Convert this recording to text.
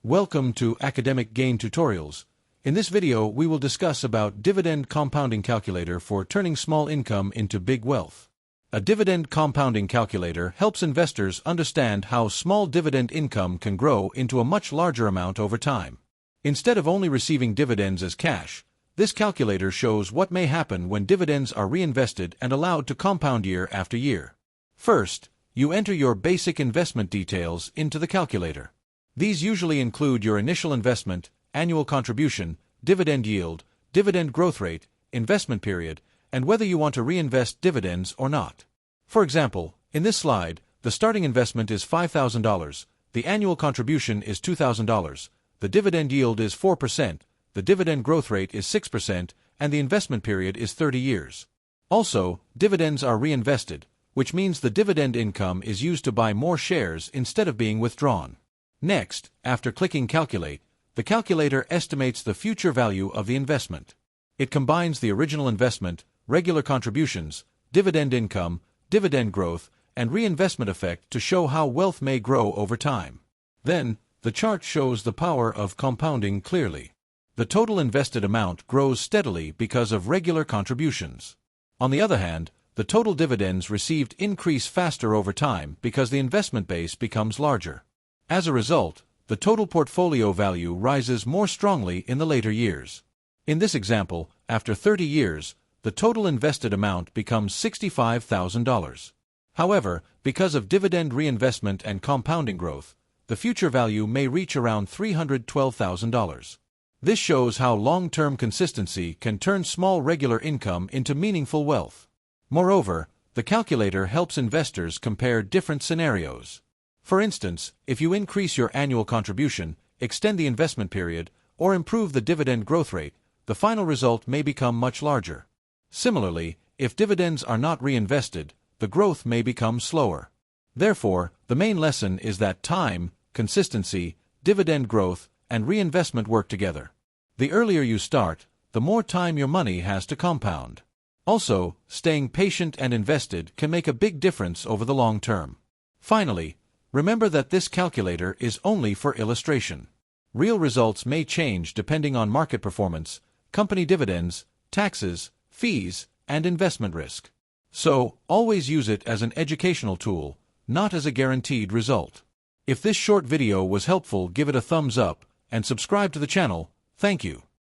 Welcome to Academic Gain Tutorials. In this video, we will discuss about Dividend Compounding Calculator for turning small income into big wealth. A dividend compounding calculator helps investors understand how small dividend income can grow into a much larger amount over time. Instead of only receiving dividends as cash, this calculator shows what may happen when dividends are reinvested and allowed to compound year after year. First, you enter your basic investment details into the calculator. These usually include your initial investment, annual contribution, dividend yield, dividend growth rate, investment period, and whether you want to reinvest dividends or not. For example, in this slide, the starting investment is $5,000, the annual contribution is $2,000, the dividend yield is 4%, the dividend growth rate is 6%, and the investment period is 30 years. Also, dividends are reinvested, which means the dividend income is used to buy more shares instead of being withdrawn. Next, after clicking Calculate, the calculator estimates the future value of the investment. It combines the original investment, regular contributions, dividend income, dividend growth, and reinvestment effect to show how wealth may grow over time. Then, the chart shows the power of compounding clearly. The total invested amount grows steadily because of regular contributions. On the other hand, the total dividends received increase faster over time because the investment base becomes larger. As a result, the total portfolio value rises more strongly in the later years. In this example, after 30 years, the total invested amount becomes $65,000. However, because of dividend reinvestment and compounding growth, the future value may reach around $312,000. This shows how long-term consistency can turn small regular income into meaningful wealth. Moreover, the calculator helps investors compare different scenarios. For instance, if you increase your annual contribution, extend the investment period, or improve the dividend growth rate, the final result may become much larger. Similarly, if dividends are not reinvested, the growth may become slower. Therefore, the main lesson is that time, consistency, dividend growth, and reinvestment work together. The earlier you start, the more time your money has to compound. Also, staying patient and invested can make a big difference over the long term. Finally, remember that this calculator is only for illustration. Real results may change depending on market performance, company dividends, taxes, fees, and investment risk. So, always use it as an educational tool, not as a guaranteed result. If this short video was helpful, give it a thumbs up and subscribe to the channel. Thank you.